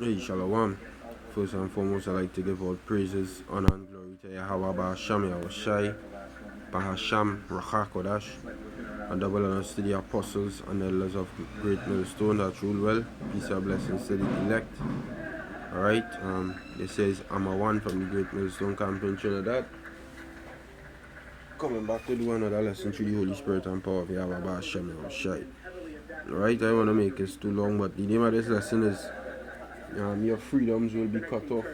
Hey, Shalom. First and foremost, I'd like to give all praises, honor, and glory to Yahweh Ba'asham Yahushai, Bahasham Rachakodash, and double honors to the apostles and elders of Great Millstone that rule well. Peace and blessings to the elect. Alright, this is Amma One from the Great Millstone Camp in Trinidad. Coming back to do another lesson through the Holy Spirit and power of Yahweh Ba'asham Yahushai. Alright, I want to make this too long, but the name of this lesson is your freedoms will be cut off.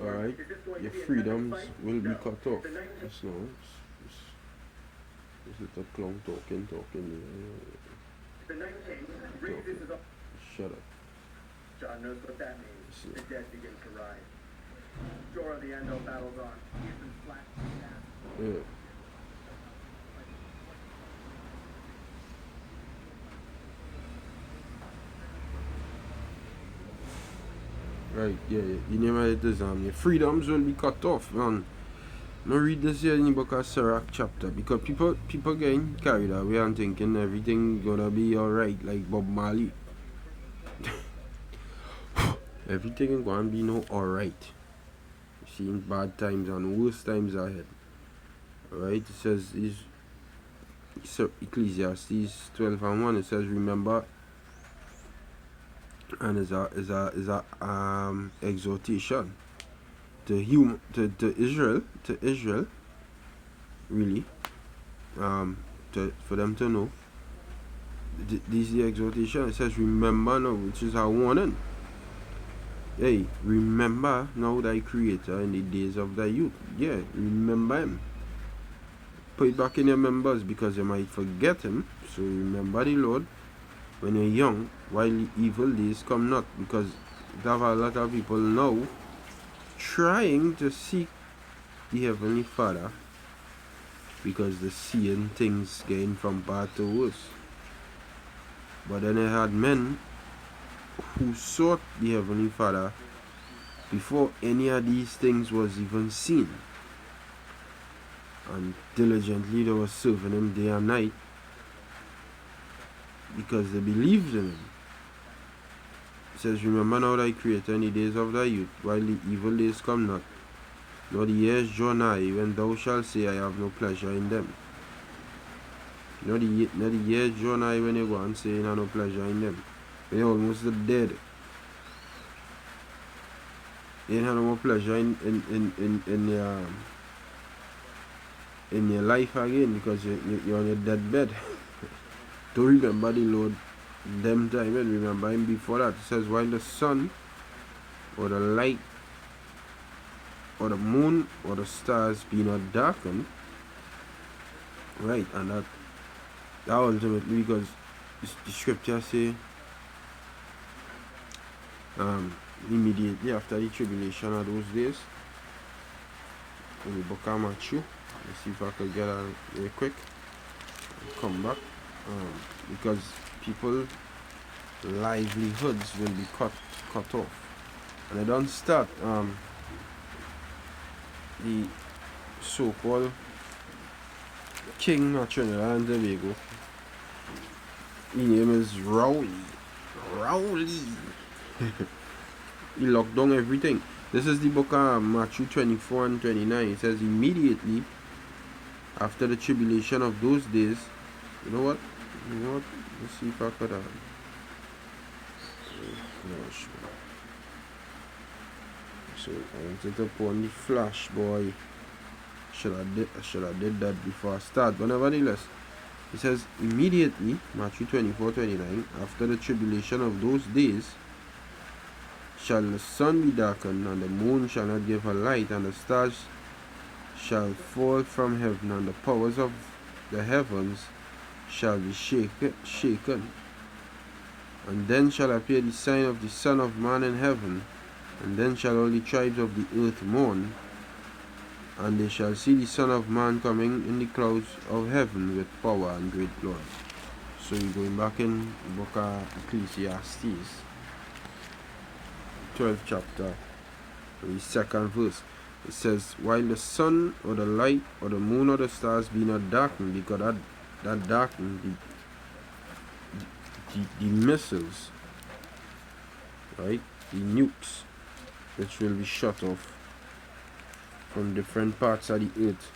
Alright, your freedoms will be cut off. This now, this little clown talking. Shut up. John knows what that means. The dead begin to rise. Jorah the Andal battles on. He's been flat. Yeah. Right, yeah. The name of it is your freedoms will be cut off, man. Now read this here in the book of Sirach chapter, because people getting carried away and thinking everything gonna be alright like Bob Marley. Everything gonna be no alright. Seeing bad times and worse times ahead. Alright, it says Ecclesiastes 12:1, it says remember, and is a exhortation to Israel, really, for them to know. This is the exhortation. It says remember now, which is a warning. Hey, remember now thy Creator in the days of thy youth. Yeah, remember him. Put it back in your members, because you might forget him. So remember the Lord when you're young, while the evil days come not, because there are a lot of people now trying to seek the Heavenly Father because they're seeing things getting from bad to worse. But then I had men who sought the Heavenly Father before any of these things was even seen, and diligently they were serving him day and night because they believed in him. It says, remember now thy Creator in the days of thy youth, while the evil days come not, nor the years draw nigh, when thou shalt say, I have no pleasure in them. Nor the years draw nigh when you go and say, I have no pleasure in them. When you're almost dead, you have no more pleasure in your life again, because you're on your deathbed. To remember the Lord them time and remember him before that. It says, while the sun or the light or the moon or the stars be not darkened, right? And that ultimately, because the scripture say immediately after the tribulation of those days, in the book of Matthew, let's see if I could get that real quick and come back, because people livelihoods will be cut off. And I don't start the so-called king of Trinidad and Tobago. His name is Rowley. He locked down everything. This is the book of Matthew 24 and 29. It says immediately after the tribulation of those days, you know what? Let's see if I could so I wanted to put on the flash, boy. Should have did that before I start. But nevertheless, it says immediately, Matthew 24:29, after the tribulation of those days shall the sun be darkened, and the moon shall not give her light, and the stars shall fall from heaven, and the powers of the heavens shall be shaken. And then shall appear the sign of the Son of Man in heaven, and then shall all the tribes of the earth mourn, and they shall see the Son of Man coming in the clouds of heaven with power and great glory. So we're going back in the book of Ecclesiastes, 12th chapter, the second verse. It says, while the sun or the light or the moon or the stars be not darkened, because that darkened the missiles, right? the nukes which will be shut off from different parts of the earth.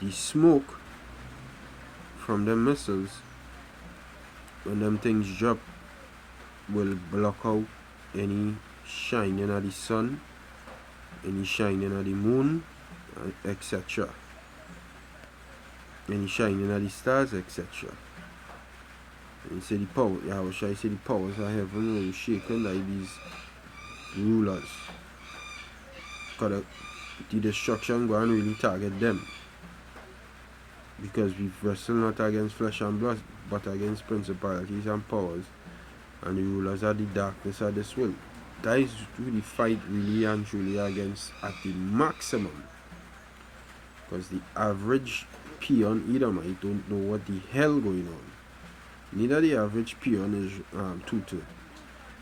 The smoke from them missiles, when them things drop, will block out any shining of the sun, any shining of the moon, etc. Any shining of the stars, etc. And say the power, how shall I say, the powers of heaven will be shaken by these rulers. Because the destruction go and really target them. Because we wrestle not against flesh and blood, but against principalities and powers, and the rulers of the darkness of this world. That is who the fight really and truly against at the maximum. Because the average peon Edomite don't know what the hell going on. Neither the average peon is Tutu.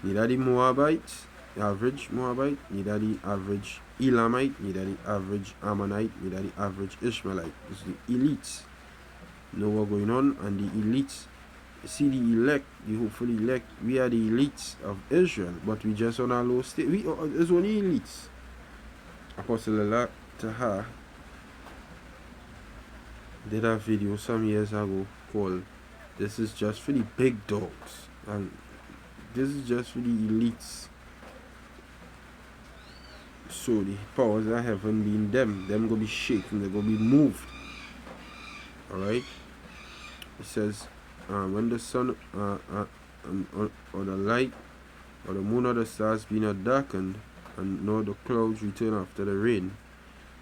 Neither the Moabite, the average Moabite, neither the average Elamite, neither the average Ammonite, neither the average Ishmaelite. It's the elites know what's going on, and the elites see the elect, the hopeful elect. We are the elites of Israel, but we just on a low state. We are only elites. Apostle Ella Taha did a video some years ago called "This is just for the big dogs," and this is just for the elites. So the powers of heaven being them gonna be shaken, they're gonna be moved. Alright? It says when the sun or the light or the moon or the stars be not darkened, and nor the clouds return after the rain,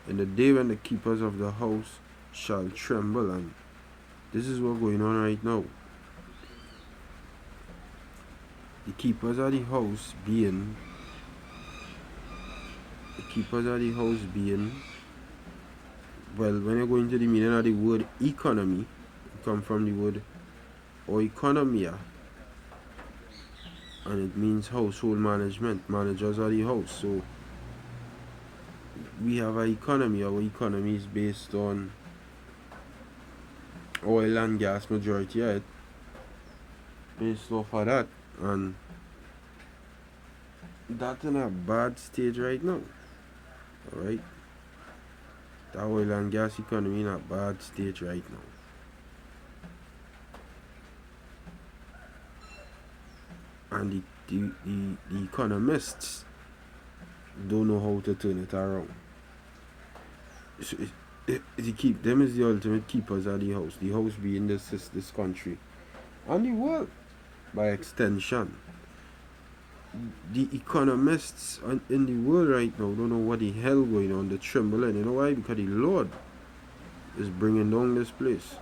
in the day when the keepers of the house shall tremble. And this is what's going on right now. The keepers of the house being well, when you go into the meaning of the word economy, it comes from the word oikonomia, and it means household management, managers of the house. So we have an economy. Our economy is based on oil and gas, majority of it, based off of that, and that's in a bad stage right now. Alright, the oil and gas economy in a bad stage right now, and the economists don't know how to turn it around. So them is the ultimate keepers of the house being this country and the world by extension. The economists in the world right now don't know what the hell going on. They're trembling. You know why? Because the Lord is bringing down this place.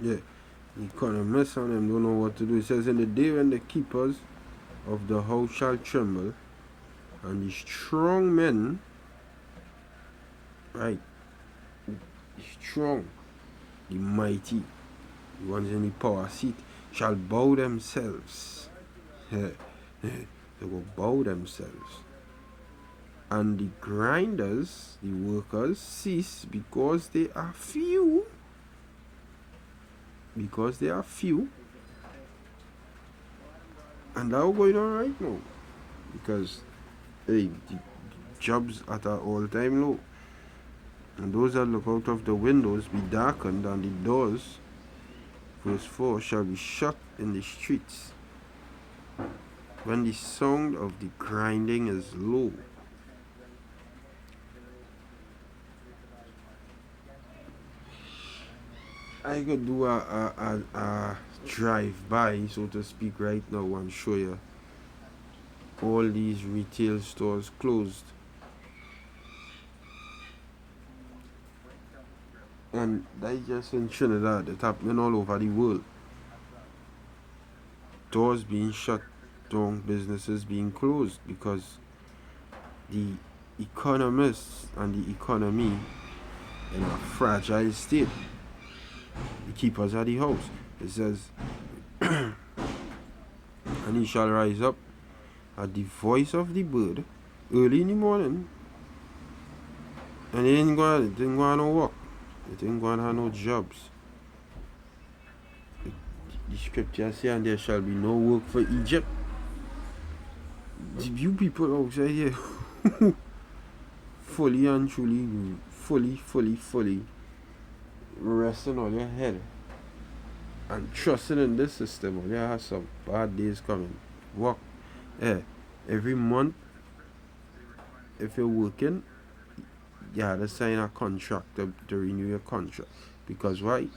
Yeah, the economists and them don't know what to do. It says, in the day when the keepers of the house shall tremble, and the strong men, right, the strong, the mighty, the ones in the power seat, shall bow themselves. They will bow themselves. And the grinders, the workers, cease because they are few. Because they are few. And that's going on right now. Because the jobs at an all-time low. And those that look out of the windows be darkened, and the doors, verse 4, shall be shut in the streets when the sound of the grinding is low. I could do a drive-by, so to speak, right now and show you all these retail stores closed. And that's just in Trinidad. It's happening all over the world. Doors being shut down, businesses being closed, because the economists and the economy in a fragile state. The keepers of the house. It says, and he shall rise up at the voice of the bird early in the morning, and he ain't going to walk. It ain't going to have no jobs. The scripture say, and there shall be no work for Egypt. You people outside here fully and truly, fully resting on your head and trusting in this system. You have some bad days coming. Work every month. If you're working, you have to sign a contract to renew your contract. Because why?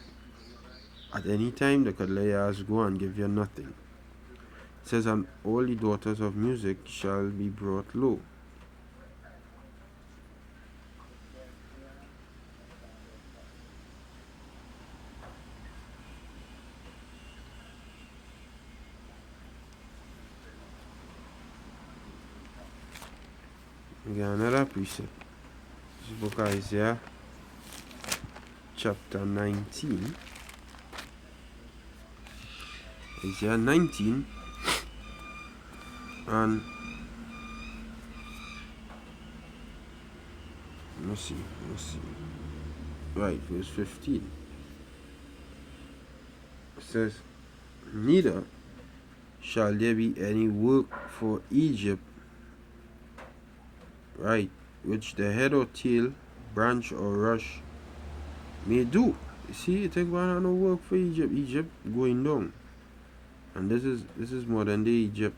At any time they could let your ass go and give you nothing. It says, and all the daughters of music shall be brought low. We got another precept. This book of Isaiah, chapter 19. Isaiah 19 and let's see. Right, verse 15. It says, neither shall there be any work for Egypt, right, which the head or tail, branch or rush may do. You see, it ain't gonna have no work for Egypt. Egypt going down. And this is modern day Egypt.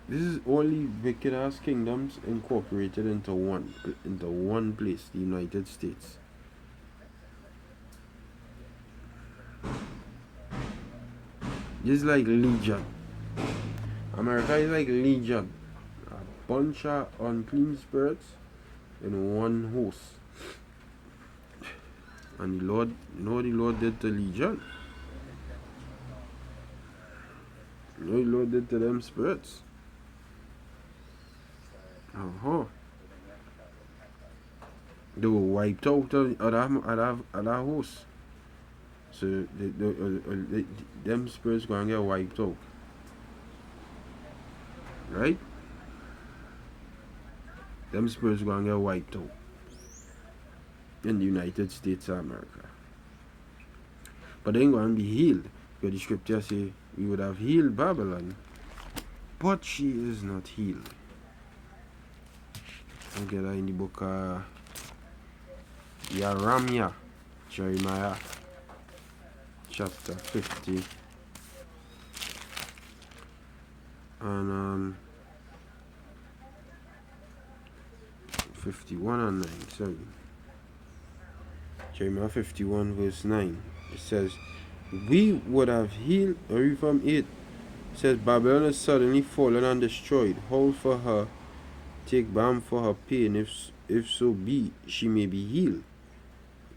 This is only wicked ass kingdoms incorporated into one place, the United States. This is like Legion. America is like Legion. A bunch of unclean spirits in one host. And the Lord, you know what the Lord did to Legion? You know what the Lord did to them spirits? They were wiped out of other hosts. So them spirits gonna get wiped out. Right? Them spirits gonna get wiped out in the United States of America. But they ain't gonna be healed. Because the scripture say we would have healed Babylon, but she is not healed. I'll get that in the book of Jeremiah chapter 50 and 51 and 9. Sorry. Jeremiah 51 verse 9. It says, we would have healed. Read from 8. It says, Babylon is suddenly fallen and destroyed. Howl for her, take balm for her pain, if so be she may be healed.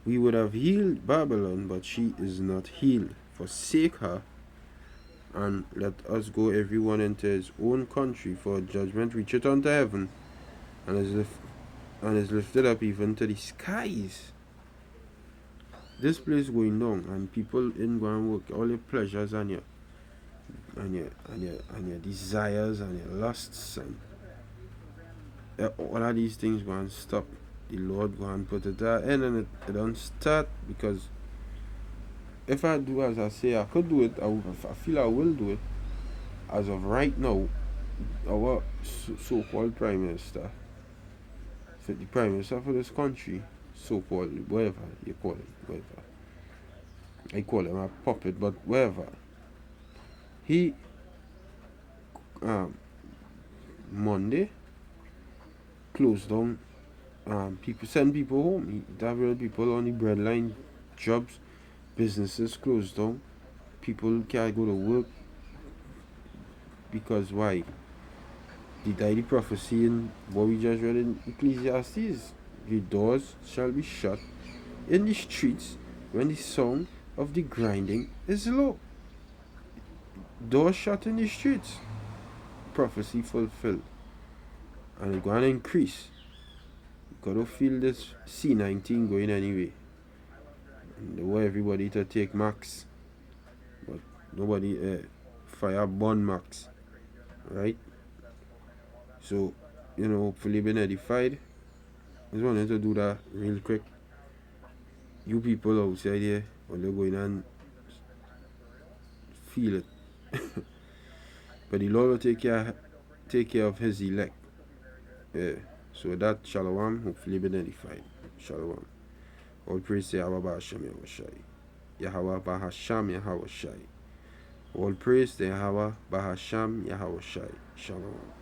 We would have healed Babylon, but she is not healed. Forsake her, and let us go everyone into his own country, for judgment reacheth unto heaven, and is lifted up even to the skies. This place going down, and people in going work, all your pleasures and your desires and your lusts and all of these things going to stop. The Lord going to put it at end, and it don't start, because if I do as I say I could do it, I feel I will do it. As of right now, our so-called prime minister, the prime minister for this country, so-called, whatever you call it, whatever. I call him a puppet, but whatever. He, Monday, closed down. Send people home. Diverse people on the breadline, jobs, businesses closed down. People can't go to work because why? The prophecy in what we just read in Ecclesiastes. The doors shall be shut in the streets when the sound of the grinding is low. Doors shut in the streets. Prophecy fulfilled. And it's going to increase. You got to feel this C19 going anyway. And they want everybody to take max. But nobody fire burn max. Right? So, hopefully been edified. just wanted to do that real quick. You people outside here, when they're going and feel it. But the Lord will take care of his elect. Yeah. So that Shalom, hopefully been edified. Shalom. All praise to Yahweh Bahasham Yahushai. Yahweh Bahasham Yahushai. All praise to Yahweh Bahasham Yahushai. Shalom.